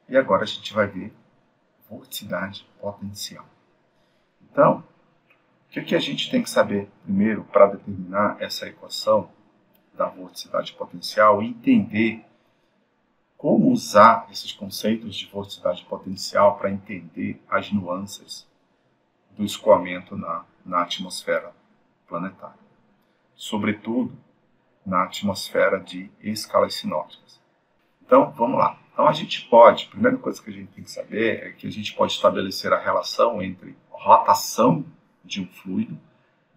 E agora a gente vai ver vorticidade potencial. Então, o que a gente tem que saber primeiro para determinar essa equação da vorticidade potencial e entender como usar esses conceitos de vorticidade potencial para entender as nuances do escoamento na atmosfera planetária, sobretudo na atmosfera de escalas sinópticas. Então, vamos lá. Então, a primeira coisa que a gente tem que saber é que a gente pode estabelecer a relação entre rotação de um fluido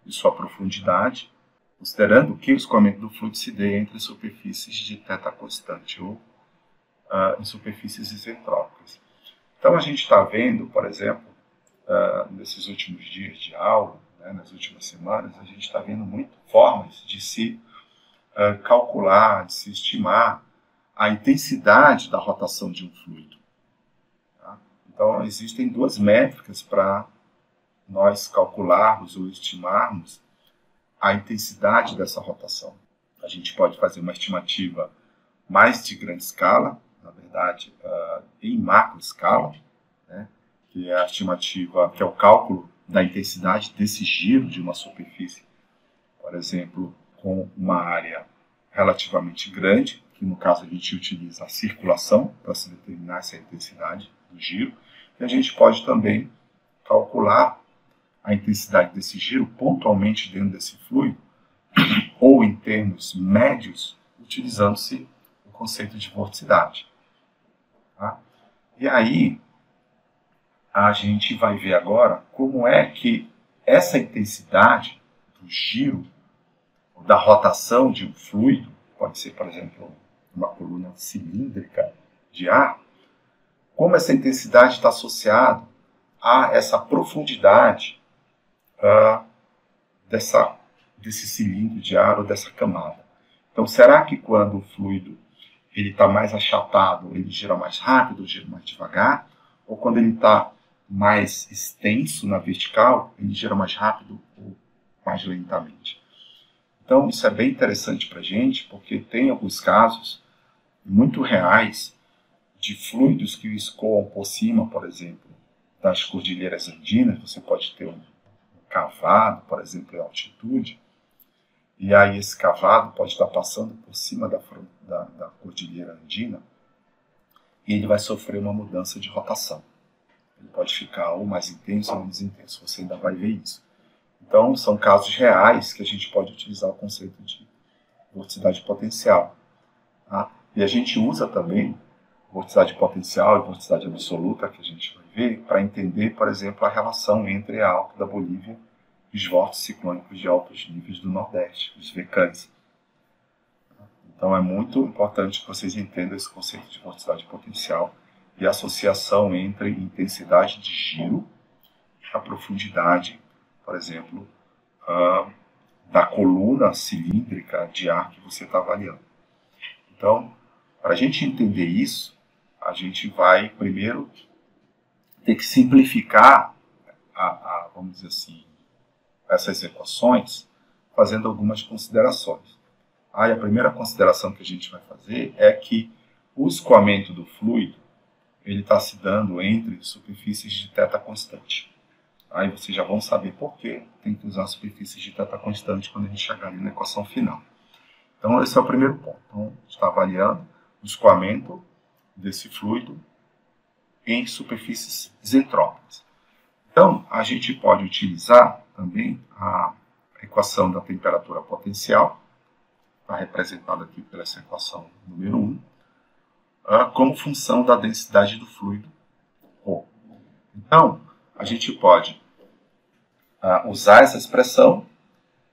e sua profundidade, considerando que o escoamento do fluido se dê entre superfícies de θ constante ou em superfícies isentrópicas. Então, a gente está vendo, por exemplo, nesses últimos dias de aula, nas últimas semanas, a gente está vendo muito formas de se calcular, de se estimar a intensidade da rotação de um fluido. Tá? Então, existem duas métricas para nós calcularmos ou estimarmos a intensidade dessa rotação. A gente pode fazer uma estimativa mais de grande escala, na verdade, em macro escala, né? Que é a estimativa, que é o cálculo da intensidade desse giro de uma superfície, por exemplo, com uma área relativamente grande, que no caso a gente utiliza a circulação para se determinar essa intensidade do giro, e a gente pode também calcular a intensidade desse giro pontualmente dentro desse fluido, ou em termos médios, utilizando-se o conceito de vorticidade. Tá? E aí, a gente vai ver agora como é que essa intensidade do giro, da rotação de um fluido, pode ser, por exemplo, uma coluna cilíndrica de ar, como essa intensidade está associada a essa profundidade desse cilindro de ar ou dessa camada. Então, será que quando o fluido está mais achatado, ele gira mais rápido ou gira mais devagar? Ou quando ele está mais extenso na vertical, ele gira mais rápido ou mais lentamente? Então, isso é bem interessante para a gente, porque tem alguns casos muito reais de fluidos que escoam por cima, por exemplo, das cordilheiras andinas. Você pode ter um cavado, por exemplo, em altitude, e aí esse cavado pode estar passando por cima da cordilheira andina e ele vai sofrer uma mudança de rotação. Ele pode ficar ou mais intenso ou menos intenso, você ainda vai ver isso. Então, são casos reais que a gente pode utilizar o conceito de vorticidade potencial. Tá? E a gente usa também vorticidade potencial e vorticidade absoluta, que a gente vai ver, para entender, por exemplo, a relação entre a Alta da Bolívia e os vórtices ciclônicos de altos níveis do Nordeste, os VCANs. Então, é muito importante que vocês entendam esse conceito de vorticidade potencial e a associação entre intensidade de giro e a profundidade, por exemplo, da coluna cilíndrica de ar que você está avaliando. Então, para a gente entender isso, a gente vai primeiro ter que simplificar, vamos dizer assim, essas equações, fazendo algumas considerações. Aí a primeira consideração que a gente vai fazer é que o escoamento do fluido ele está se dando entre superfícies de θ constante. Aí vocês já vão saber por que tem que usar superfícies de θ constante quando a gente chegar ali na equação final. Então, esse é o primeiro ponto. Então, a gente está avaliando o escoamento desse fluido em superfícies isentrópicas. Então, a gente pode utilizar também a equação da temperatura potencial, está representada aqui pela essa equação número 1, como função da densidade do fluido ρ. Então, a gente pode usar essa expressão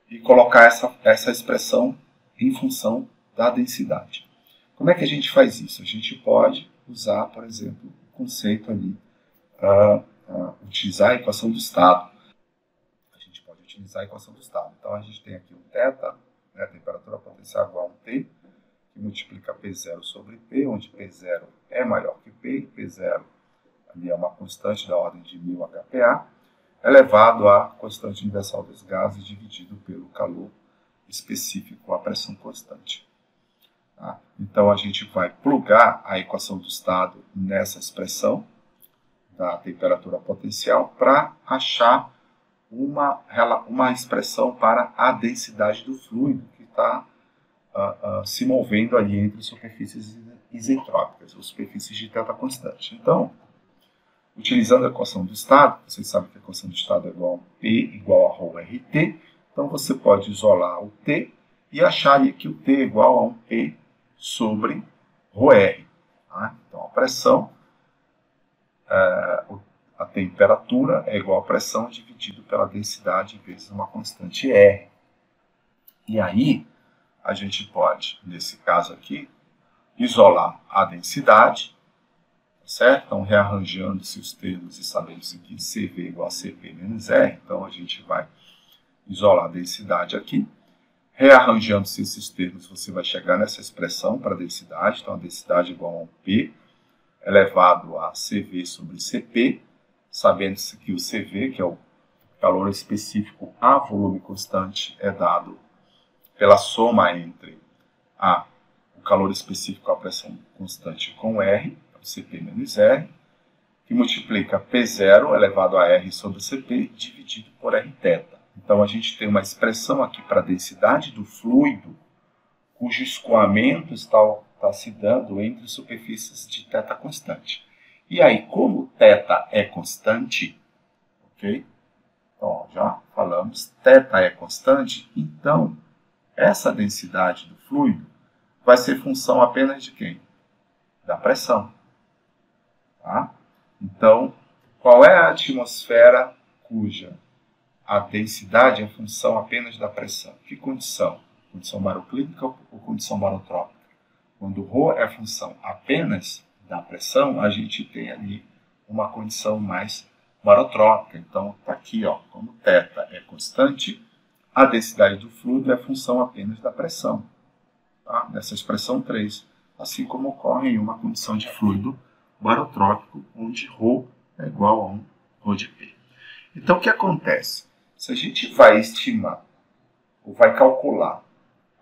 e colocar essa expressão em função da densidade. Como é que a gente faz isso? A gente pode usar, por exemplo, o conceito ali, utilizar a equação do estado. A gente pode utilizar a equação do estado. Então, a gente tem aqui um θ, né, temperatura potencial igual a um T, que multiplica P0 sobre P, onde P0 é maior que P, e P0 ali é uma constante da ordem de 1000 HPa, elevado à constante universal dos gases dividido pelo calor específico, a pressão constante. Tá? Então, a gente vai plugar a equação do estado nessa expressão da temperatura potencial para achar uma expressão para a densidade do fluido que está se movendo ali entre superfícies isentrópicas, ou superfícies de θ constante. Então, utilizando a equação do estado, vocês sabem que a equação do estado é igual a P igual a ρRT, então você pode isolar o T e achar ali que o T é igual a um P sobre ρR. Tá? Então, a pressão, a temperatura é igual a pressão dividido pela densidade vezes uma constante R. E aí, a gente pode, nesse caso aqui, isolar a densidade, certo? Então, rearranjando-se os termos e sabendo-se que CV é igual a CP menos R, então a gente vai isolar a densidade aqui. Rearranjando-se esses termos, você vai chegar nessa expressão para a densidade, então a densidade é igual a um P elevado a CV sobre CP, sabendo-se que o CV, que é o calor específico a volume constante, é dado pela soma entre o calor específico a pressão constante com R, CP menos R, que multiplica P0 elevado a R sobre CP dividido por Rθ. Então, a gente tem uma expressão aqui para a densidade do fluido, cujo escoamento está se dando entre superfícies de θ constante. E aí, como θ é constante, ok? Então, já falamos, θ é constante, então, essa densidade do fluido vai ser função apenas de quem? Da pressão. Tá? Então, qual é a atmosfera cuja a densidade é função apenas da pressão? Que condição? Condição baroclínica ou condição barotrópica? Quando ρ é função apenas da pressão, a gente tem ali uma condição mais barotrópica. Então, está aqui, ó, como θ é constante, a densidade do fluido é função apenas da pressão. Tá? Nessa expressão 3, assim como ocorre em uma condição de fluido barotrópico, onde ρ é igual a 1 ρ de P. Então, o que acontece? Se a gente vai estimar, ou vai calcular,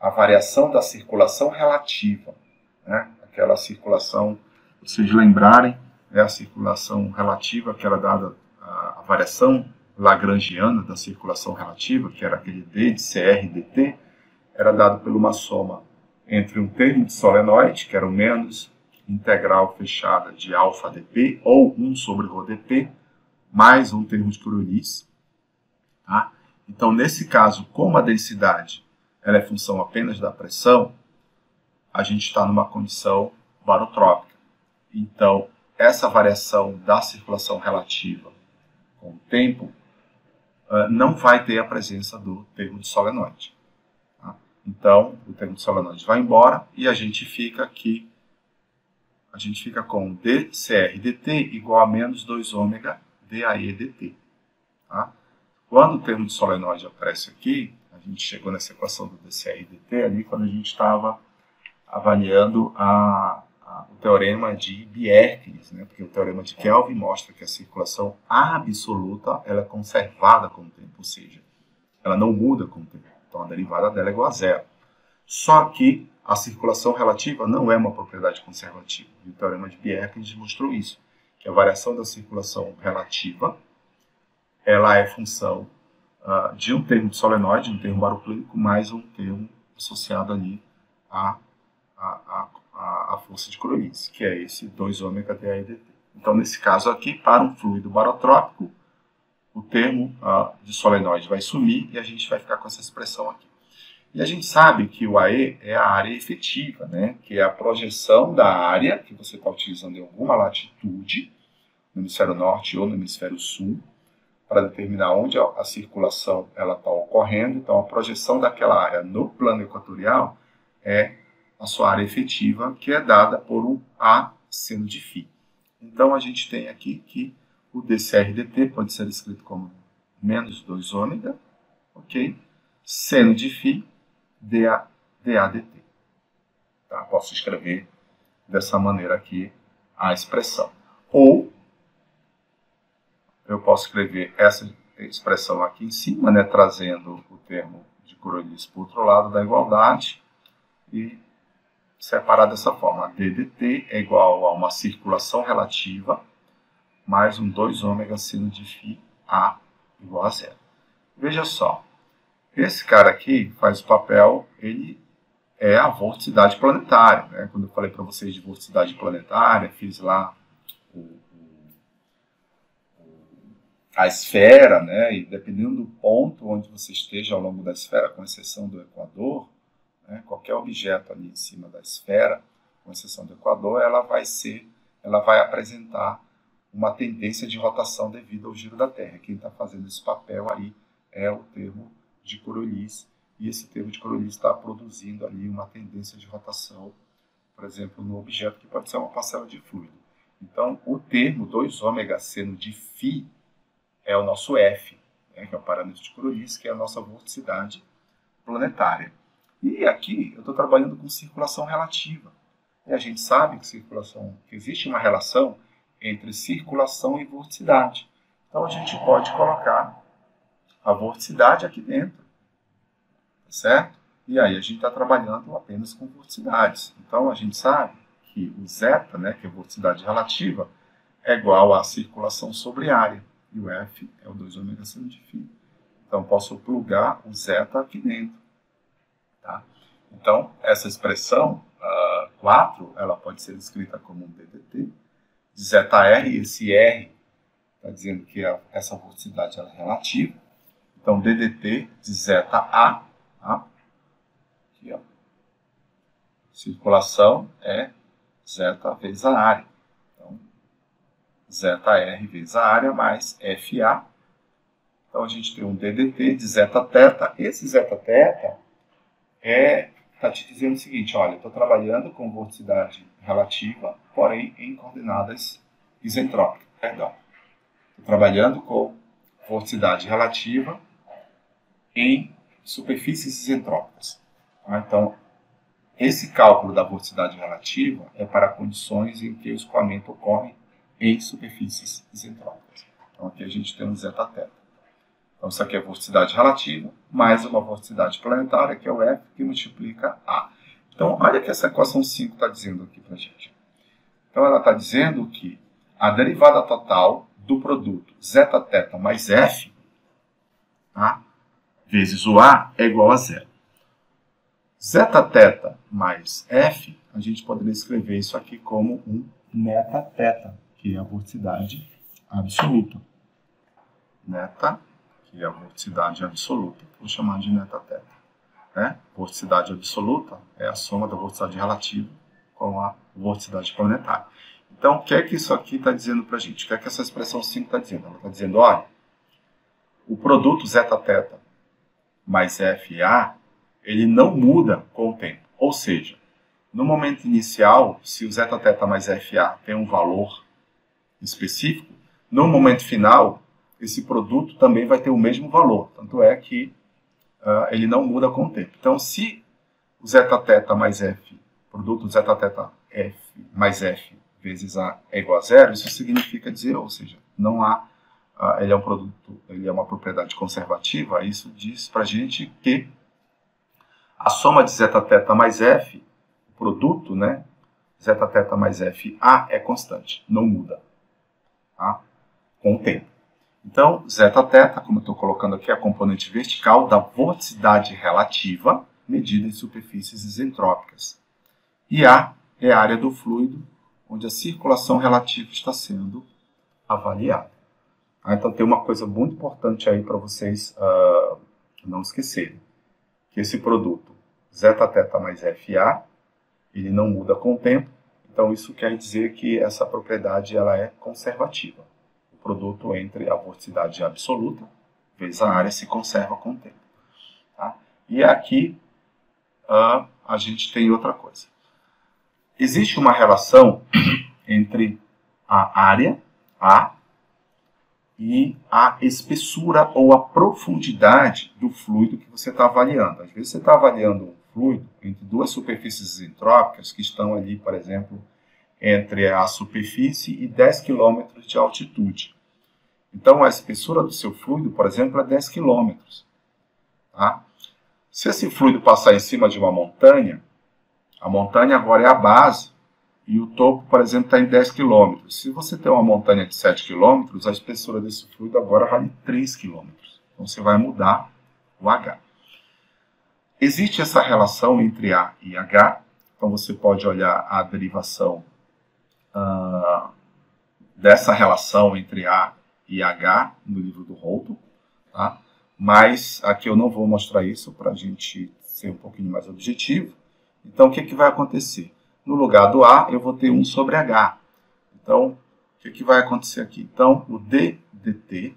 a variação da circulação relativa, né? Aquela circulação, se vocês lembrarem, é a circulação relativa que era dada, a variação lagrangiana da circulação relativa, que era aquele D de CR dt, era dado por uma soma entre um termo de solenoide, que era o menos integral fechada de alfa dp, ou 1 sobre ρ dp, mais um termo de Coriolis. Tá? Então, nesse caso, como a densidade ela é função apenas da pressão, a gente está numa condição barotrópica. Então, essa variação da circulação relativa com o tempo não vai ter a presença do termo de solenoide. Tá? Então, o termo de solenoide vai embora e a gente fica aqui, a gente fica com dCr dt igual a menos 2 ômega dAe dt. Tá? Quando o termo de solenoide aparece aqui, a gente chegou nessa equação do dCr dt ali quando a gente estava avaliando o teorema de Bjerknes, né? Porque o teorema de Kelvin mostra que a circulação absoluta ela é conservada com o tempo, ou seja, ela não muda com o tempo. Então a derivada dela é igual a zero. Só que a circulação relativa não é uma propriedade conservativa. E o teorema de Bjerknes mostrou isso, que a variação da circulação relativa ela é função de um termo de solenoide, um termo baroclínico, mais um termo associado ali à força de Coriolis, que é esse 2 ômega dAe dt. Então, nesse caso aqui, para um fluido barotrópico, o termo de solenoide vai sumir e a gente vai ficar com essa expressão aqui. E a gente sabe que o AE é a área efetiva, né? Que é a projeção da área que você está utilizando em alguma latitude, no hemisfério norte ou no hemisfério sul, para determinar onde a circulação está ocorrendo. Então, a projeção daquela área no plano equatorial é a sua área efetiva, que é dada por um A seno de φ. Então, a gente tem aqui que o dCr dt pode ser escrito como menos 2 ômega, ok? Seno de φ dA dt. Tá? Posso escrever dessa maneira aqui a expressão. Ou eu posso escrever essa expressão aqui em cima, né, trazendo o termo de Coriolis para o outro lado da igualdade e separar dessa forma. DDT é igual a uma circulação relativa mais um 2 ômega seno de φ A igual a zero. Veja só, esse cara aqui faz o papel, ele é a vorticidade planetária. Né? Quando eu falei para vocês de vorticidade planetária, fiz lá a esfera, né? E dependendo do ponto onde você esteja ao longo da esfera, com exceção do Equador, né? Qualquer objeto ali em cima da esfera, com exceção do Equador, ela vai apresentar uma tendência de rotação devido ao giro da Terra. Quem está fazendo esse papel aí é o termo de Coriolis, e esse termo de Coriolis está produzindo ali uma tendência de rotação, por exemplo, no objeto que pode ser uma parcela de fluido. Então, o termo 2 ômega seno de φ é o nosso F, né, que é o parâmetro de Coriolis, que é a nossa vorticidade planetária. E aqui eu estou trabalhando com circulação relativa. E a gente sabe que existe uma relação entre circulação e vorticidade. Então a gente pode colocar a vorticidade aqui dentro, certo? E aí a gente está trabalhando apenas com vorticidades. Então a gente sabe que o zeta, né, que é a vorticidade relativa, é igual à circulação sobre área. E o F é o 2 ômega seno de φ. Então posso plugar o zeta aqui dentro. Tá? Então essa expressão 4, ela pode ser escrita como um DDT de zeta R. Esse R está dizendo que essa vorticidade ela é relativa. Então DDT de zeta A, tá? Aqui, ó. Circulação é zeta vezes a área. Então, zeta R vezes a área mais FA. Então, a gente tem um DDT de zeta θ. Esse zeta θ está te dizendo o seguinte, olha, eu estou trabalhando com vorticidade relativa, porém em coordenadas isentrópicas. Perdão. Estou trabalhando com vorticidade relativa em superfícies isentrópicas. Então, esse cálculo da vorticidade relativa é para condições em que o escoamento ocorre em superfícies isentrópicas. Então, aqui a gente tem um zeta θ. Então, isso aqui é vorticidade relativa, mais uma vorticidade planetária, que é o F, que multiplica A. Então, olha o que essa equação 5 está dizendo aqui para a gente. Então, ela está dizendo que a derivada total do produto zeta θ mais F, tá, vezes o A é igual a zero. Zeta θ mais F, a gente poderia escrever isso aqui como um neta θ, que é a vorticidade absoluta. Neta, que é a vorticidade absoluta, vou chamar de neta θ. Né? Vorticidade absoluta é a soma da vorticidade relativa com a vorticidade planetária. Então, o que é que isso aqui está dizendo para a gente? O que é que essa expressão 5 está dizendo? Ela está dizendo, olha, o produto zeta θ mais FA, ele não muda com o tempo. Ou seja, no momento inicial, se o zeta θ mais FA tem um valor específico, no momento final, esse produto também vai ter o mesmo valor. Tanto é que ele não muda com o tempo. Então, se o zeta θ mais F, produto zeta θ F mais F vezes A é igual a zero, isso significa dizer, ou seja, não há, ele é um produto, ele é uma propriedade conservativa, isso diz para a gente que a soma de zeta θ mais F, o produto, né, zeta θ mais F A é constante, não muda, tá? Com o tempo. Então, zeta θ, como eu estou colocando aqui, é a componente vertical da vorticidade relativa medida em superfícies isentrópicas. E A é a área do fluido onde a circulação relativa está sendo avaliada. Então, tem uma coisa muito importante aí para vocês não esquecerem, que esse produto, zeta θ mais FA, ele não muda com o tempo, então isso quer dizer que essa propriedade ela é conservativa. O produto entre a vorticidade absoluta vezes a área se conserva com o tempo. Tá? E aqui a gente tem outra coisa. Existe uma relação entre a área, A, e a espessura ou a profundidade do fluido que você está avaliando. Às vezes você está avaliando um fluido entre duas superfícies isentrópicas que estão ali, por exemplo, entre a superfície e 10 km de altitude. Então, a espessura do seu fluido, por exemplo, é 10 km. Tá? Se esse fluido passar em cima de uma montanha, A montanha agora é a base e o topo, por exemplo, está em 10 km. Se você tem uma montanha de 7 km, a espessura desse fluido agora vale 3 km. Então você vai mudar o H. Existe essa relação entre A e H. Então você pode olhar a derivação dessa relação entre A e H no livro do Holton, tá? Mas aqui eu não vou mostrar isso para a gente ser um pouquinho mais objetivo. Então, o que vai acontecer? No lugar do A, eu vou ter 1 sobre H. Então, o que vai acontecer aqui? Então, o D dt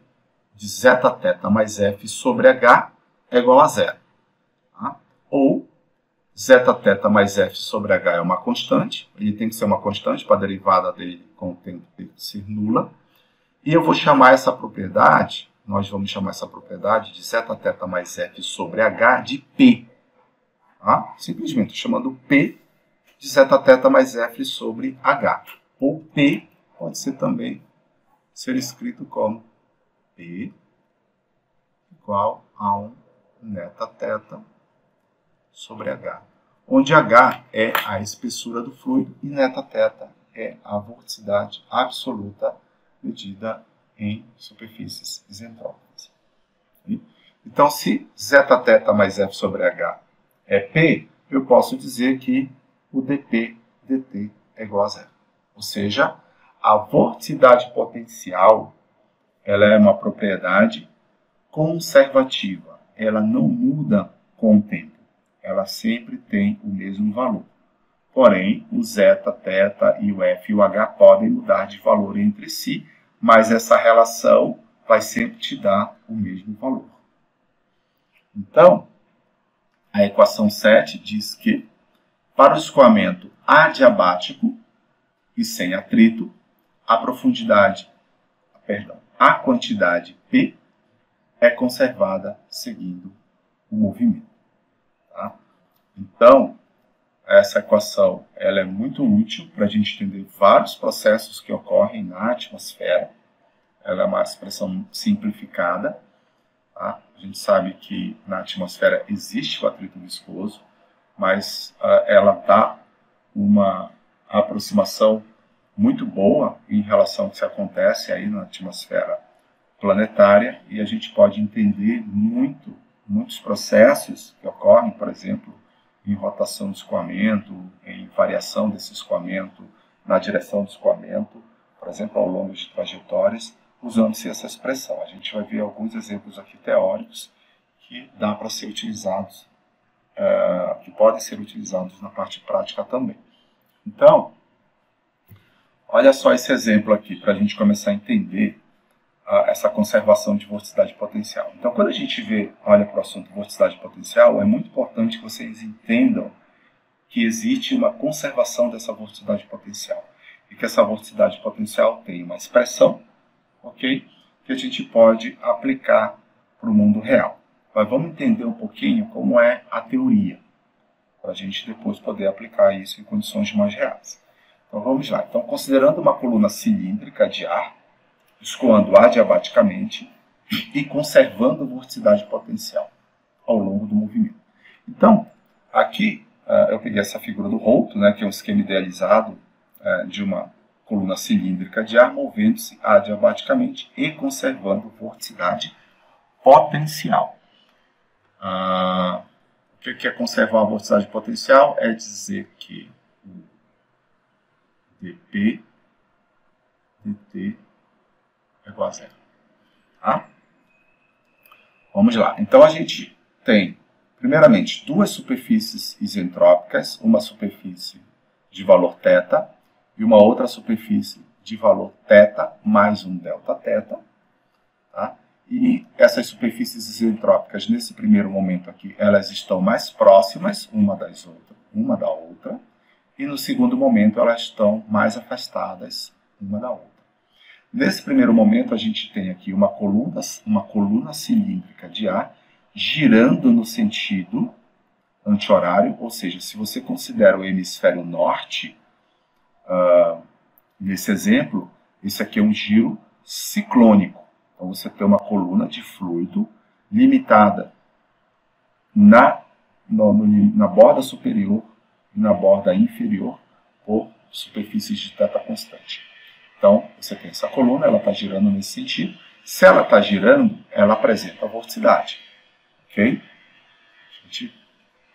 de zeta-teta mais F sobre H é igual a 0. Tá? Ou, zeta-teta mais F sobre H é uma constante. Ele tem que ser uma constante para a derivada dele com o tempo ter que ser nula. E eu vou chamar essa propriedade, nós vamos chamar essa propriedade de zeta-teta mais F sobre H de P. Tá? Simplesmente chamando P de zeta-teta mais F sobre H. Ou P pode ser também ser escrito como P igual a 1 neta-teta sobre H. Onde H é a espessura do fluido e neta-teta é a vorticidade absoluta medida em superfícies isentrópicas. Então, se zeta-teta mais F sobre H é P, eu posso dizer que o dP dt é igual a 0. Ou seja, a vorticidade potencial ela é uma propriedade conservativa. Ela não muda com o tempo. Ela sempre tem o mesmo valor. Porém, o zeta, teta e o F e o H podem mudar de valor entre si, mas essa relação vai sempre te dar o mesmo valor. Então, a equação 7 diz que, para o escoamento adiabático e sem atrito, a quantidade P é conservada seguindo o movimento. Tá? Então, essa equação ela é muito útil para a gente entender vários processos que ocorrem na atmosfera. Ela é uma expressão simplificada. Tá? A gente sabe que na atmosfera existe o atrito viscoso, mas ela dá uma aproximação muito boa em relação ao que acontece aí na atmosfera planetária, e a gente pode entender muitos processos que ocorrem, por exemplo, em rotação do escoamento, em variação desse escoamento, na direção do escoamento, por exemplo, ao longo de trajetórias, usando-se essa expressão. A gente vai ver alguns exemplos aqui teóricos que dá para ser utilizados, que podem ser utilizados na parte prática também. Então, olha só esse exemplo aqui, para a gente começar a entender essa conservação de vorticidade potencial. Então, quando a gente olha para o assunto vorticidade potencial, é muito importante que vocês entendam que existe uma conservação dessa vorticidade potencial. E que essa vorticidade potencial tem uma expressão, ok? Que a gente pode aplicar para o mundo real. Mas vamos entender um pouquinho como é a teoria, para a gente depois poder aplicar isso em condições mais reais. Então vamos lá. Então, considerando uma coluna cilíndrica de ar, escoando adiabaticamente e conservando vorticidade potencial ao longo do movimento. Então, aqui eu peguei essa figura do Holton, né, que é um esquema idealizado de uma coluna cilíndrica de ar movendo-se adiabaticamente e conservando vorticidade potencial. O que é conservar a vorticidade potencial? É dizer que o dP dt é igual a 0. Tá? Vamos lá. Então, a gente tem, primeiramente, duas superfícies isentrópicas, uma superfície de valor θ e uma outra superfície de valor θ mais um Δθ. Tá? E essas superfícies isentrópicas, nesse primeiro momento aqui, elas estão mais próximas uma da outra, e no segundo momento elas estão mais afastadas uma da outra. Nesse primeiro momento, a gente tem aqui uma coluna cilíndrica de ar girando no sentido anti-horário, ou seja, se você considera o hemisfério norte, nesse exemplo, esse aqui é um giro ciclônico. Então, você tem uma coluna de fluido limitada na borda superior e na borda inferior por superfícies de θ constante. Então, você tem essa coluna, ela está girando nesse sentido. Se ela está girando, ela apresenta a vorticidade. Ok?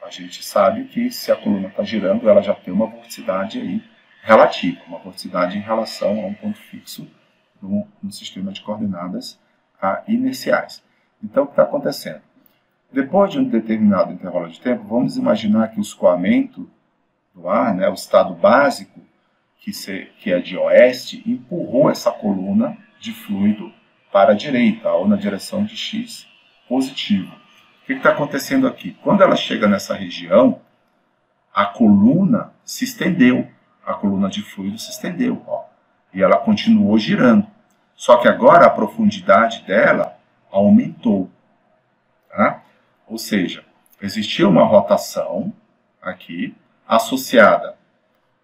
A gente sabe que se a coluna está girando, ela já tem uma vorticidade aí relativa, uma vorticidade em relação a um ponto fixo no sistema de coordenadas inerciais. Então, o que está acontecendo? Depois de um determinado intervalo de tempo, vamos imaginar que o escoamento do ar, né, o estado básico, que é de oeste, empurrou essa coluna de fluido para a direita, ou na direção de x positivo. O que está acontecendo aqui? Quando ela chega nessa região, a coluna se estendeu, a coluna de fluido se estendeu, ó, e ela continuou girando. Só que agora a profundidade dela aumentou. Tá? Ou seja, existia uma rotação aqui, associada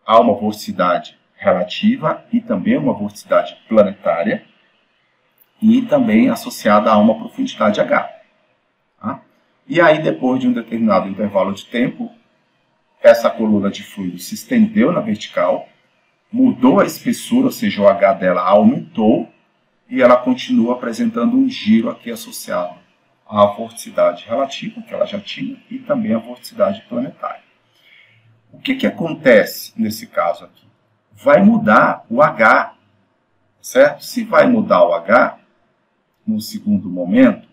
a uma vorticidade relativa e também uma vorticidade planetária, e também associada a uma profundidade H. Tá? E aí, depois de um determinado intervalo de tempo, essa coluna de fluido se estendeu na vertical, mudou a espessura, ou seja, o H dela aumentou, e ela continua apresentando um giro aqui associado à vorticidade relativa, que ela já tinha, e também à vorticidade planetária. O que acontece nesse caso aqui? Vai mudar o H, certo? Se vai mudar o H, no segundo momento,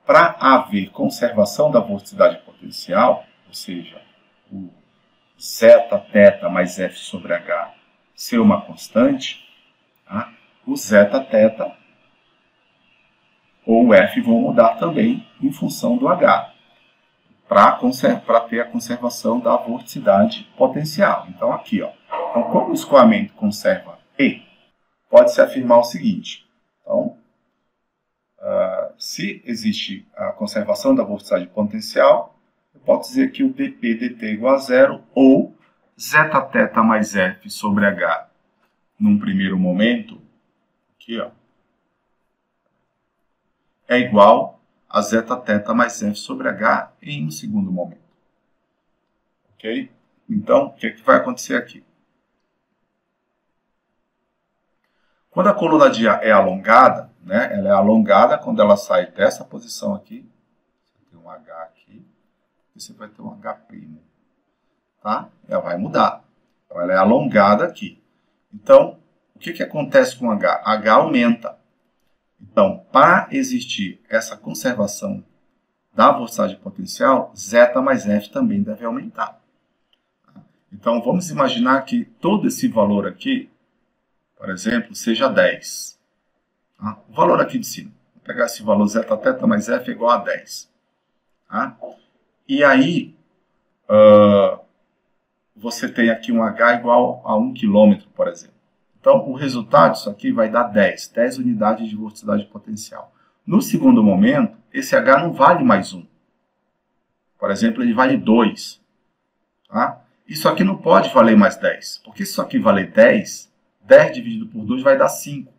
para haver conservação da vorticidade potencial, ou seja, o zeta-θ mais F sobre H ser uma constante, tá? O zeta-θ ou o F vão mudar também em função do H, para ter a conservação da vorticidade potencial. Então, aqui, ó. Então, como o escoamento conserva E, pode-se afirmar o seguinte. Então, se existe a conservação da vorticidade potencial, eu posso dizer que o dp dt é igual a zero, ou zeta-θ mais F sobre H, num primeiro momento, aqui, ó, é igual a zeta-θ mais F sobre H em um segundo momento. Ok? Então, o que vai acontecer aqui? Quando a coluna é alongada, né, ela é alongada quando ela sai dessa posição aqui, você tem um H aqui, e você vai ter um H'. Tá? Ela vai mudar. Então, ela é alongada aqui. Então, o que acontece com o H? H aumenta. Então, para existir essa conservação da vorticidade potencial, zeta mais F também deve aumentar. Então, vamos imaginar que todo esse valor aqui, por exemplo, seja 10. Tá? O valor aqui de cima. Vou pegar esse valor zeta-θ mais F igual a 10. Tá? E aí, você tem aqui um H igual a 1 km, por exemplo. Então, o resultado disso aqui vai dar 10 unidades de vorticidade potencial. No segundo momento, esse H não vale mais 1. Por exemplo, ele vale 2. Tá? Isso aqui não pode valer mais 10, porque se isso aqui valer 10, 10 dividido por 2 vai dar 5.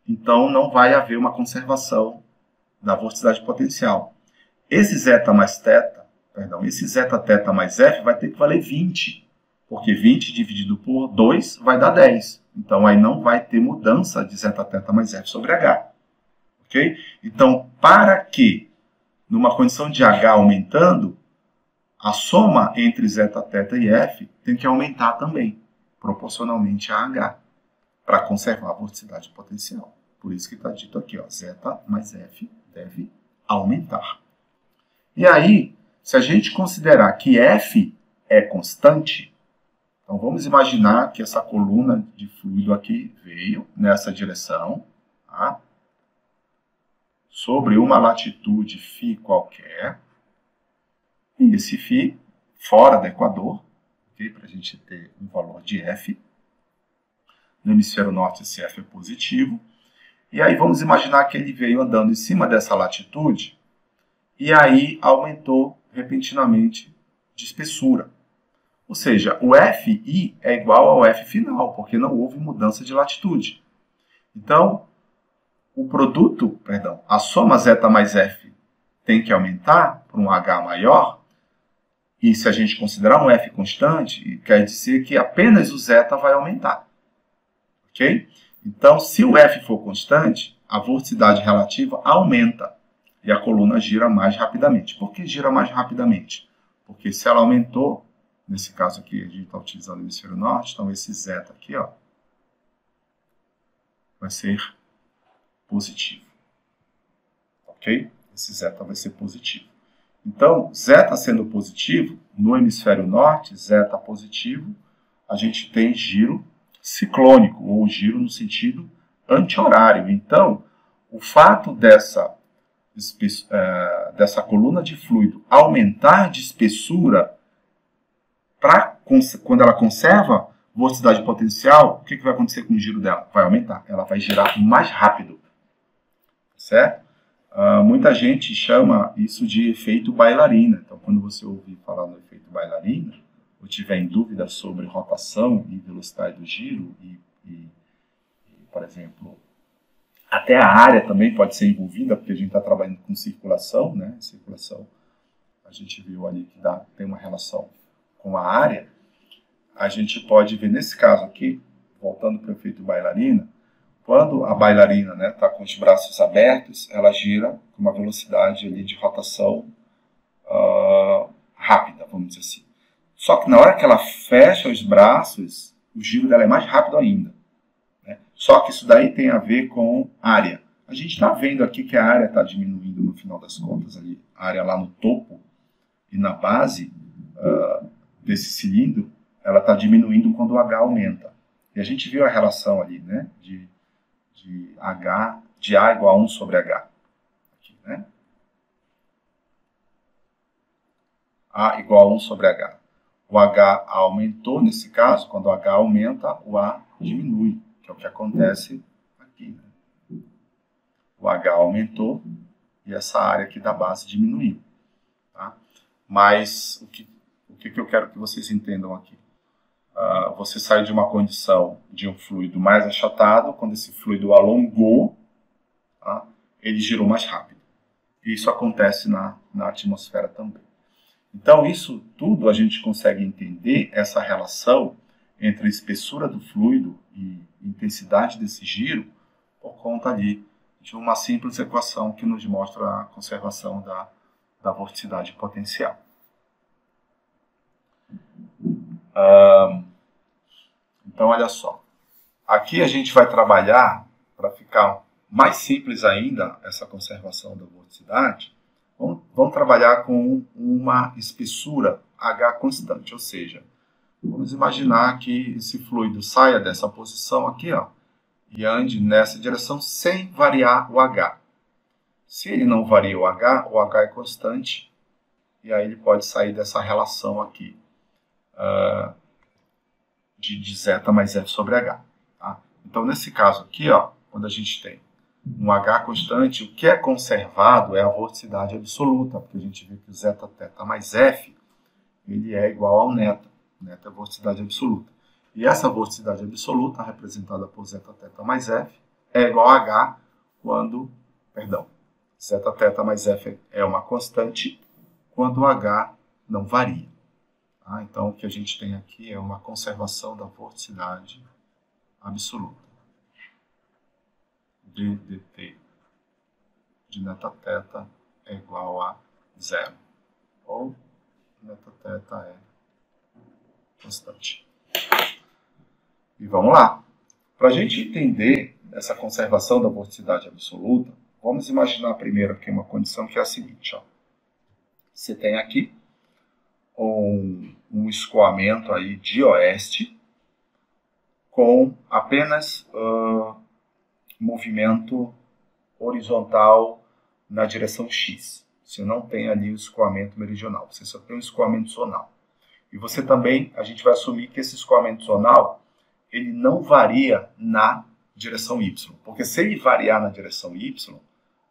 Então, não vai haver uma conservação da vorticidade potencial. Esse zeta θ mais F vai ter que valer 20, porque 20 dividido por 2 vai dar 10. Então, aí não vai ter mudança de zeta-θ mais F sobre H. Ok? Então, para que, numa condição de H aumentando, a soma entre zeta-θ e F tem que aumentar também, proporcionalmente a H, para conservar a vorticidade potencial. Por isso que está dito aqui, ó, zeta mais F deve aumentar. E aí, se a gente considerar que F é constante, então vamos imaginar que essa coluna de fluido aqui veio nessa direção, tá? Sobre uma latitude φ qualquer, e esse φ fora do equador, okay? Para a gente ter um valor de F. No hemisfério norte esse F é positivo. E aí vamos imaginar que ele veio andando em cima dessa latitude e aí aumentou repentinamente de espessura. Ou seja, o Fi é igual ao F final, porque não houve mudança de latitude. Então, a soma zeta mais F tem que aumentar para um H maior, E se a gente considerar um F constante, quer dizer que apenas o zeta vai aumentar. Ok? Então, se o F for constante, a vorticidade relativa aumenta e a coluna gira mais rapidamente. Por que gira mais rapidamente? Porque se ela aumentou, nesse caso aqui a gente está utilizando o hemisfério norte, então esse zeta aqui, ó, vai ser positivo. Ok? Esse zeta vai ser positivo. Então, zeta sendo positivo, no hemisfério norte, zeta positivo, a gente tem giro ciclônico, ou giro no sentido anti-horário. Então, o fato dessa coluna de fluido aumentar de espessura, quando ela conserva velocidade potencial, o que vai acontecer com o giro dela? Vai aumentar, ela vai girar mais rápido. Certo? Muita gente chama isso de efeito bailarina. Então, quando você ouvir falar no efeito bailarina, ou tiver em dúvida sobre rotação e velocidade do giro, por exemplo, até a área também pode ser envolvida, porque a gente está trabalhando com circulação, né? Circulação, a gente viu ali que tem uma relação com a área. A gente pode ver nesse caso aqui, voltando para o efeito bailarina, quando a bailarina está com os braços abertos, ela gira com uma velocidade ali de rotação rápida, vamos dizer assim. Só que na hora que ela fecha os braços, o giro dela é mais rápido ainda. Né? Só que isso daí tem a ver com área. A gente está vendo aqui que a área está diminuindo no final das contas, ali, a área lá no topo e na base desse cilindro, ela está diminuindo quando o H aumenta. E a gente viu a relação ali, né, de A igual a 1 sobre H. Aqui, né? A igual a 1 sobre H. O H aumentou, nesse caso, quando o H aumenta, o A diminui, que é o que acontece aqui. Né? O H aumentou e essa área aqui da base diminuiu. Tá? Mas o que eu quero que vocês entendam aqui? Você sai de uma condição de um fluido mais achatado, quando esse fluido alongou, tá? Ele girou mais rápido. E isso acontece na atmosfera também. Então, isso tudo a gente consegue entender, essa relação entre a espessura do fluido e intensidade desse giro, por conta ali de uma simples equação que nos mostra a conservação da vorticidade potencial. Então, olha só. Aqui a gente vai trabalhar, para ficar mais simples ainda, essa conservação da vorticidade, vamos trabalhar com uma espessura H constante, ou seja, vamos imaginar que esse fluido saia dessa posição aqui, ó, e ande nessa direção sem variar o H. Se ele não varia o H é constante, e aí ele pode sair dessa relação aqui, de zeta mais F sobre H. Tá? Então, nesse caso aqui, ó, quando a gente tem um H constante, o que é conservado é a vorticidade absoluta, porque a gente vê que o zeta teta mais F, ele é igual ao neta. Neta é a vorticidade absoluta. E essa vorticidade absoluta, representada por zeta teta mais F, é igual a H quando, zeta teta mais F é uma constante quando o H não varia. Tá? Então, o que a gente tem aqui é uma conservação da vorticidade absoluta. ddt de neta teta é igual a 0. Ou neta teta é constante. E vamos lá. Para a gente entender essa conservação da vorticidade absoluta, vamos imaginar primeiro aqui uma condição que é a seguinte. Ó. Você tem aqui um escoamento aí de oeste com apenas movimento horizontal na direção X. Você não tem ali o escoamento meridional, você só tem o escoamento zonal. E você também, a gente vai assumir que esse escoamento zonal, ele não varia na direção Y. Porque se ele variar na direção Y,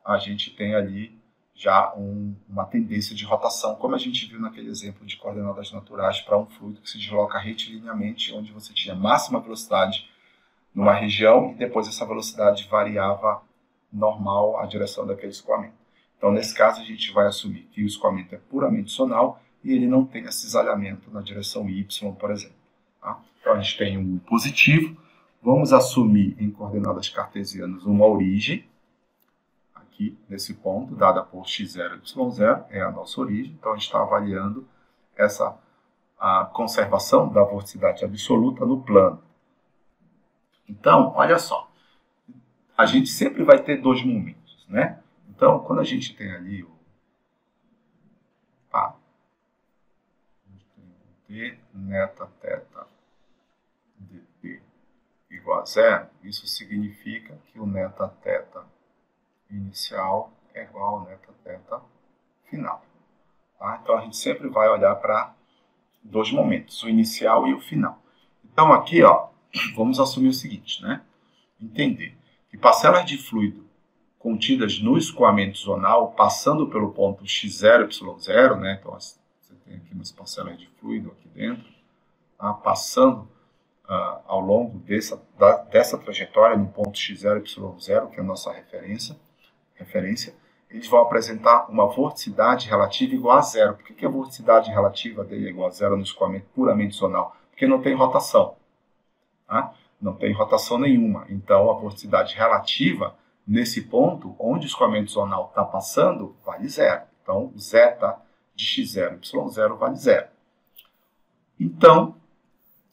a gente tem ali já uma tendência de rotação, como a gente viu naquele exemplo de coordenadas naturais para um fluido que se desloca retilineamente, onde você tinha máxima velocidade numa região e depois essa velocidade variava normal a direção daquele escoamento. Então, nesse caso, a gente vai assumir que o escoamento é puramente zonal e ele não tem esse cisalhamento na direção y, por exemplo. Tá? Então a gente tem um positivo, vamos assumir em coordenadas cartesianas uma origem, aqui nesse ponto, dada por x0 e y0, é a nossa origem, então a gente está avaliando a conservação da vorticidade absoluta no plano. Então, olha só, a gente sempre vai ter dois momentos, né? Então, quando a gente tem ali o A, d neta θ dt igual a zero, isso significa que o neta θ inicial é igual ao neta θ final. Tá? Então, a gente sempre vai olhar para dois momentos, o inicial e o final. Então, aqui, ó, vamos assumir o seguinte, né? Entender que parcelas de fluido contidas no escoamento zonal, passando pelo ponto x0, y0, né? Então, você tem aqui umas parcelas de fluido aqui dentro, tá? Passando ao longo dessa trajetória, no ponto x0, y0, que é a nossa referência, eles vão apresentar uma vorticidade relativa igual a zero. Por que a vorticidade relativa dele é igual a zero no escoamento puramente zonal? Porque não tem rotação. Tá? Não tem rotação nenhuma. Então, a vorticidade relativa, nesse ponto, onde o escoamento zonal está passando, vale zero. Então, o zeta de x0 e y0 vale zero. Então,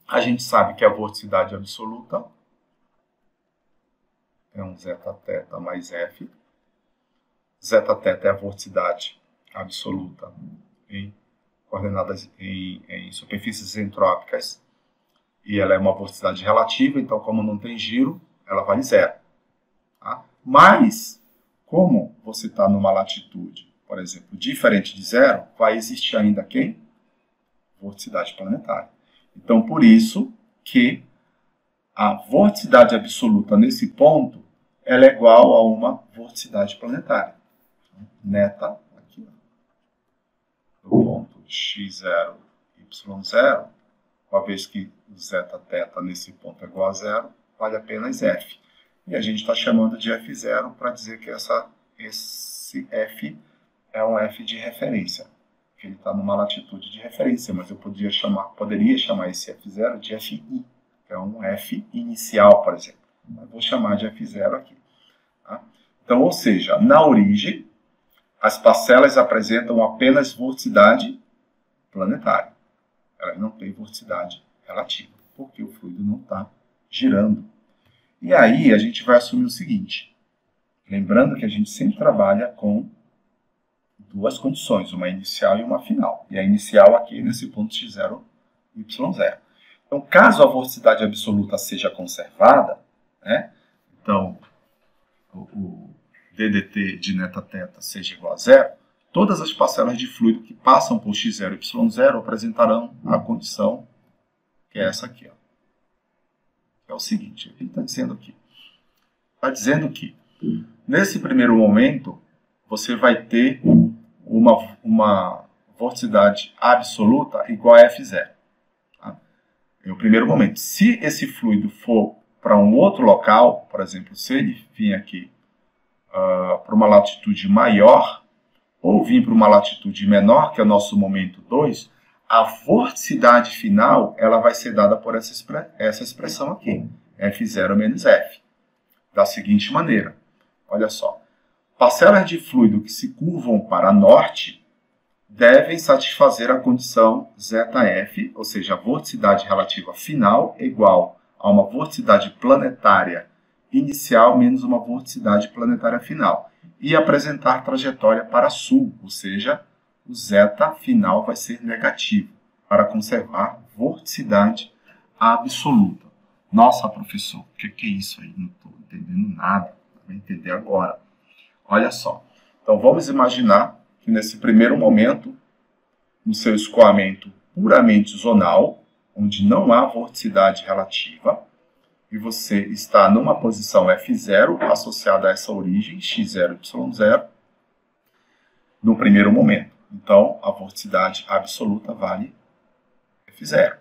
a gente sabe que a vorticidade absoluta é um zeta θ mais f. Zeta θ é a vorticidade absoluta em coordenadas em superfícies entrópicas. E ela é uma vorticidade relativa, então, como não tem giro, ela vale zero. Tá? Mas, como você está numa latitude, por exemplo, diferente de zero, vai existir ainda quem? Vorticidade planetária. Então, por isso que a vorticidade absoluta nesse ponto ela é igual a uma vorticidade planetária. Neta, aqui, ó, do ponto x0, y0, uma vez que o zeta θ nesse ponto é igual a zero, vale apenas f. E a gente está chamando de f0 para dizer que esse f é um f de referência. Que ele está numa latitude de referência, mas eu poderia chamar esse f0 de fi, que é um f inicial, por exemplo. Eu vou chamar de f0 aqui. Tá? Então, ou seja, na origem, as parcelas apresentam apenas vorticidade planetária. Elas não têm vorticidade relativa, porque o fluido não está girando. E aí a gente vai assumir o seguinte, lembrando que a gente sempre trabalha com duas condições, uma inicial e uma final. E a inicial aqui nesse ponto x0, y0. Então, caso a vorticidade absoluta seja conservada, né, então o ddt de neta θ seja igual a zero, todas as parcelas de fluido que passam por x0 e y0 apresentarão a condição que é essa aqui. Ó. É o seguinte, o que ele está dizendo aqui? Está dizendo que, nesse primeiro momento, você vai ter uma vorticidade absoluta igual a f0. Tá? É o primeiro momento. Se esse fluido for para um outro local, por exemplo, se ele vir aqui para uma latitude maior, ou vir para uma latitude menor, que é o nosso momento 2, a vorticidade final ela vai ser dada por essa expressão aqui, f0 menos f. Da seguinte maneira, olha só, parcelas de fluido que se curvam para norte devem satisfazer a condição zf, ou seja, a vorticidade relativa final é igual a uma vorticidade planetária inicial menos uma vorticidade planetária final, e apresentar trajetória para sul, ou seja, o zeta final vai ser negativo, para conservar vorticidade absoluta. Nossa, professor, o que é isso aí? Não estou entendendo nada, vai entender agora. Olha só, então vamos imaginar que nesse primeiro momento, no seu escoamento puramente zonal, onde não há vorticidade relativa, e você está numa posição f0 associada a essa origem, x0, y0, no primeiro momento. Então, a vorticidade absoluta vale f0.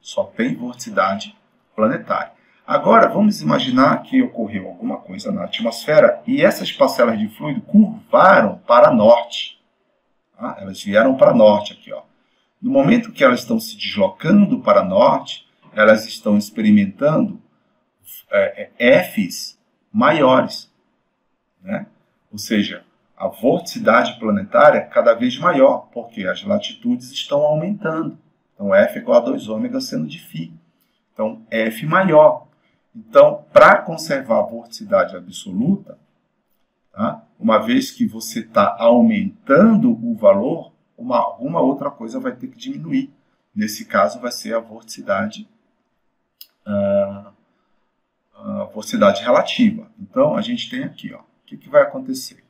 Só tem vorticidade planetária. Agora, vamos imaginar que ocorreu alguma coisa na atmosfera e essas parcelas de fluido curvaram para norte. Tá? Elas vieram para norte aqui, ó. No momento que elas estão se deslocando para norte, elas estão experimentando Fs maiores, né? Ou seja, a vorticidade planetária é cada vez maior, porque as latitudes estão aumentando. Então, F igual a 2 ômega seno de φ. Então, F maior. Então, para conservar a vorticidade absoluta, tá? Uma vez que você está aumentando o valor, alguma outra coisa vai ter que diminuir. Nesse caso, vai ser a vorticidade relativa. Então, a gente tem aqui, ó, o que vai acontecer?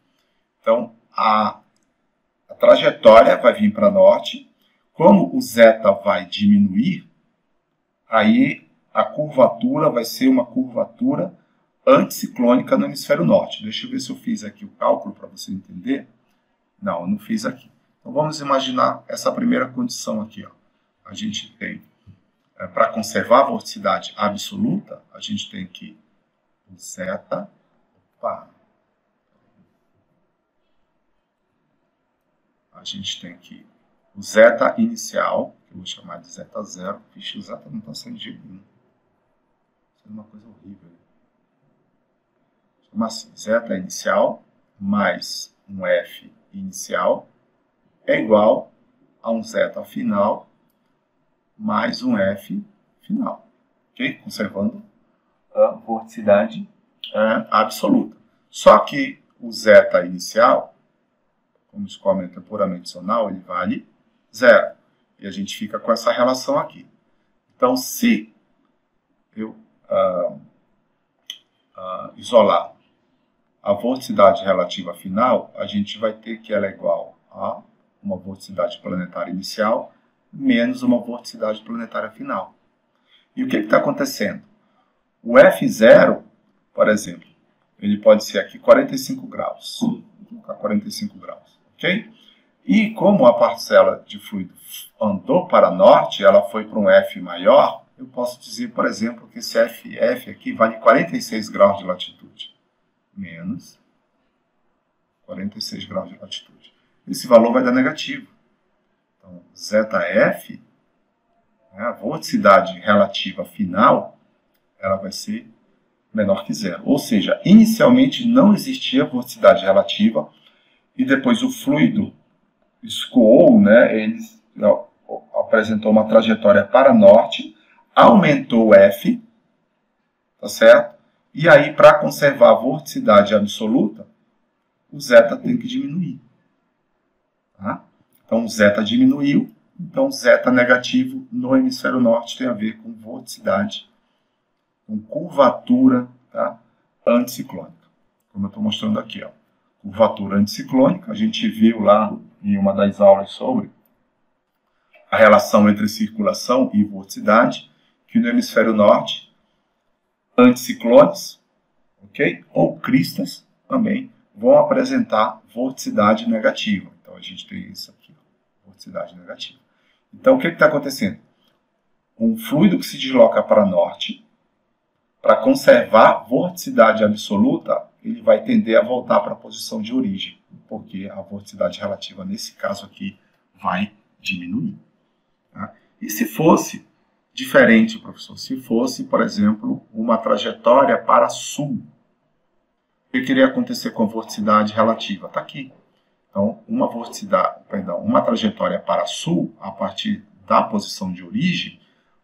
Então, a trajetória vai vir para norte. Como o zeta vai diminuir, aí a curvatura vai ser uma curvatura anticiclônica no hemisfério norte. Deixa eu ver se eu fiz aqui o cálculo para você entender. Não, eu não fiz aqui. Então, vamos imaginar essa primeira condição aqui, ó. A gente tem, para conservar a vorticidade absoluta, a gente tem que o zeta... A gente tem aqui o zeta inicial, que eu vou chamar de zeta zero. Vixe, o zeta não está saindo de jeito nenhum. Isso é uma coisa horrível. Chama assim, zeta inicial mais um F inicial é igual a um zeta final mais um F final. Ok? Conservando a vorticidade absoluta. Só que o zeta inicial, como o escoamento é puramente adicional, ele vale 0. E a gente fica com essa relação aqui. Então, se eu isolar a vorticidade relativa final, a gente vai ter que ela é igual a uma vorticidade planetária inicial menos uma vorticidade planetária final. E o que está acontecendo? O F0, por exemplo, ele pode ser aqui 45 graus. Vou colocar 45 graus. Ok? E como a parcela de fluido andou para norte, ela foi para um F maior, eu posso dizer, por exemplo, que esse FF aqui vale 46 graus de latitude. Menos 46 graus de latitude. Esse valor vai dar negativo. Então, zeta-F, né, a vorticidade relativa final, ela vai ser menor que zero. Ou seja, inicialmente não existia vorticidade relativa, e depois o fluido escoou, né, ele apresentou uma trajetória para norte, aumentou o F, tá certo? E aí, para conservar a vorticidade absoluta, o zeta tem que diminuir. Tá? Então, o zeta diminuiu, então zeta negativo no hemisfério norte tem a ver com vorticidade, com curvatura, tá? Anticiclônica. Como eu estou mostrando aqui, ó. Curvatura anticiclônica, a gente viu lá em uma das aulas sobre a relação entre circulação e vorticidade, que no hemisfério norte, anticiclones, ok? Ou cristas também vão apresentar vorticidade negativa. Então, a gente tem isso aqui, ó, vorticidade negativa. Então, o que está acontecendo? Um fluido que se desloca para norte, para conservar vorticidade absoluta, ele vai tender a voltar para a posição de origem, porque a vorticidade relativa, nesse caso aqui, vai diminuir. Tá? E se fosse diferente, professor? Se fosse, por exemplo, uma trajetória para sul, o que iria acontecer com a vorticidade relativa? Está aqui. Então, uma trajetória para sul, a partir da posição de origem,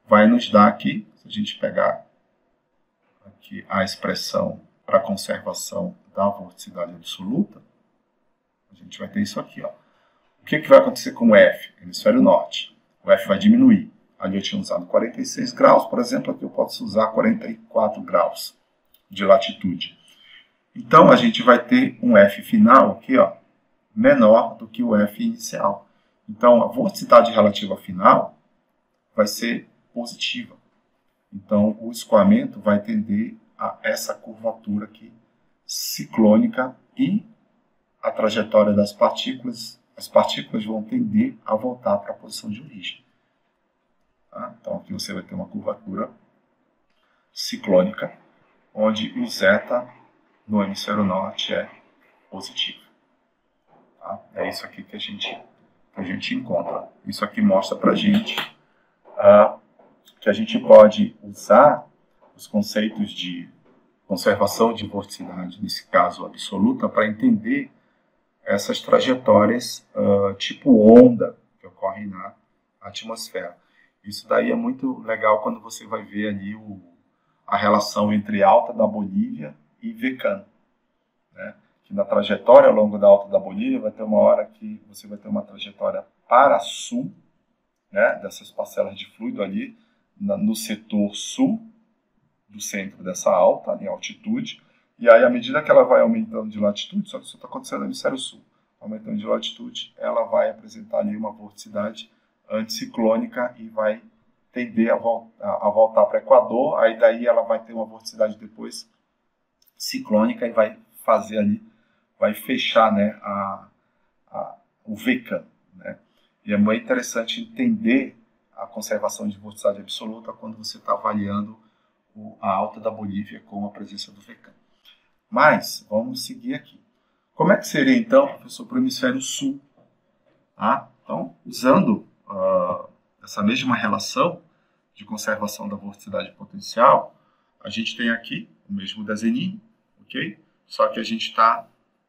vai nos dar aqui, se a gente pegar aqui a expressão para conservação da vorticidade absoluta, a gente vai ter isso aqui. Ó. O que vai acontecer com o F? Hemisfério norte. O F vai diminuir. Ali eu tinha usado 46 graus, por exemplo, aqui eu posso usar 44 graus de latitude. Então, a gente vai ter um F final aqui, ó, menor do que o F inicial. Então, a vorticidade relativa final vai ser positiva. Então, o escoamento vai tender a essa curvatura aqui, ciclônica, e a trajetória das partículas, as partículas vão tender a voltar para a posição de origem. Tá? Então, aqui você vai ter uma curvatura ciclônica, onde o zeta no hemisfério norte é positivo. Tá? É isso aqui que a gente que a gente encontra. Isso aqui mostra para a gente que a gente pode usar os conceitos de conservação de vorticidade, nesse caso absoluta, para entender essas trajetórias tipo onda que ocorrem na atmosfera. Isso daí é muito legal quando você vai ver ali a relação entre alta da Bolívia e Vecã, né? Que na trajetória ao longo da alta da Bolívia vai ter uma hora que você vai ter uma trajetória para sul, né, dessas parcelas de fluido ali no setor sul do centro dessa alta, em altitude, e aí à medida que ela vai aumentando de latitude, só que isso está acontecendo no hemisfério sul, aumentando de latitude, ela vai apresentar ali uma vorticidade anticiclônica e vai tender a voltar para o Equador, aí daí ela vai ter uma vorticidade depois ciclônica e vai fazer ali, vai fechar, né, o Vecã, né? E é muito interessante entender a conservação de vorticidade absoluta quando você está avaliando a alta da Bolívia com a presença do Vecã. Mas, vamos seguir aqui. Como é que seria, então, professor, para o hemisfério sul? Então, usando essa mesma relação de conservação da vorticidade potencial, a gente tem aqui o mesmo desenho, ok? Só que a gente está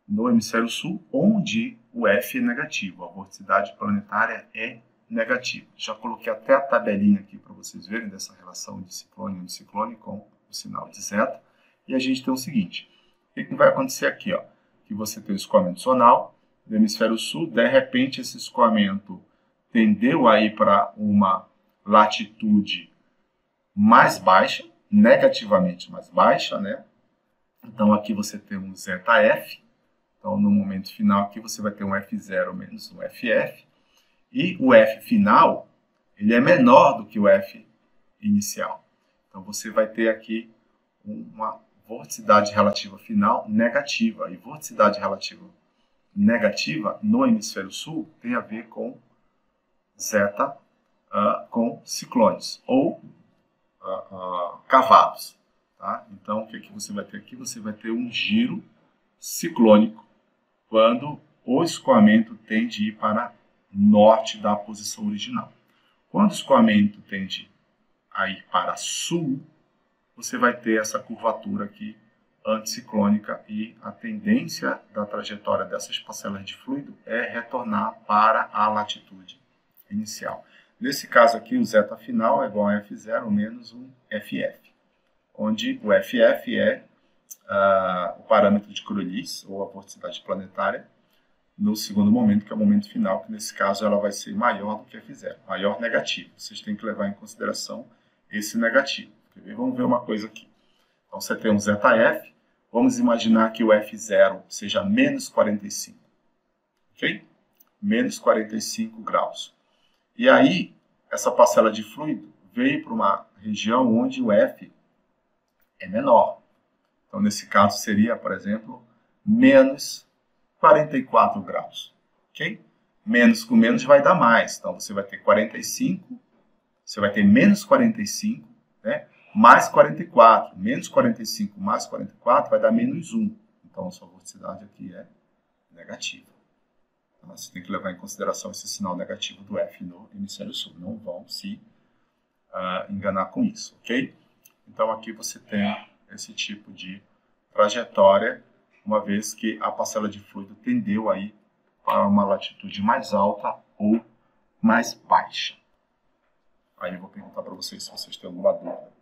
no hemisfério sul, onde o F é negativo, a vorticidade planetária é negativa. Já coloquei até a tabelinha aqui para vocês verem dessa relação de ciclone e anticiclone com o sinal de zeta. E a gente tem o seguinte, o que vai acontecer aqui? Que você tem o escoamento zonal do hemisfério sul, de repente esse escoamento tendeu a ir para uma latitude mais baixa, negativamente mais baixa, né? Então aqui você tem um zeta-F, então no momento final aqui você vai ter um F0 menos um FF, e o F final, ele é menor do que o F inicial. Então você vai ter aqui uma vorticidade relativa final negativa, e vorticidade relativa negativa no hemisfério sul tem a ver com zeta, com ciclones, ou cavados. Tá? Então, o que você vai ter aqui? Você vai ter um giro ciclônico quando o escoamento tende a ir para norte da posição original. Quando o escoamento tende a ir para sul, você vai ter essa curvatura aqui anticiclônica e a tendência da trajetória dessas parcelas de fluido é retornar para a latitude inicial. Nesse caso aqui, o zeta final é igual a F0 menos um FF, onde o FF é o parâmetro de Crolles, ou a vorticidade planetária, no segundo momento, que é o momento final, que nesse caso ela vai ser maior do que F0, maior negativo. Vocês têm que levar em consideração esse negativo. Vamos ver uma coisa aqui. Então você tem um zeta-F, vamos imaginar que o F0 seja menos 45, ok? Menos 45 graus. E aí, essa parcela de fluido veio para uma região onde o F é menor. Então, nesse caso, seria, por exemplo, menos 44 graus. Ok? Menos com menos vai dar mais. Então, você vai ter 45, você vai ter menos 45, né? Mais 44. Menos 45 mais 44 vai dar menos 1. Então, a sua vorticidade aqui é negativa. Então, você tem que levar em consideração esse sinal negativo do F no hemisfério sul. Não vão se enganar com isso, ok? Então, aqui você tem esse tipo de trajetória, uma vez que a parcela de fluido tendeu a ir para uma latitude mais alta ou mais baixa. Aí eu vou perguntar para vocês se vocês têm alguma dúvida.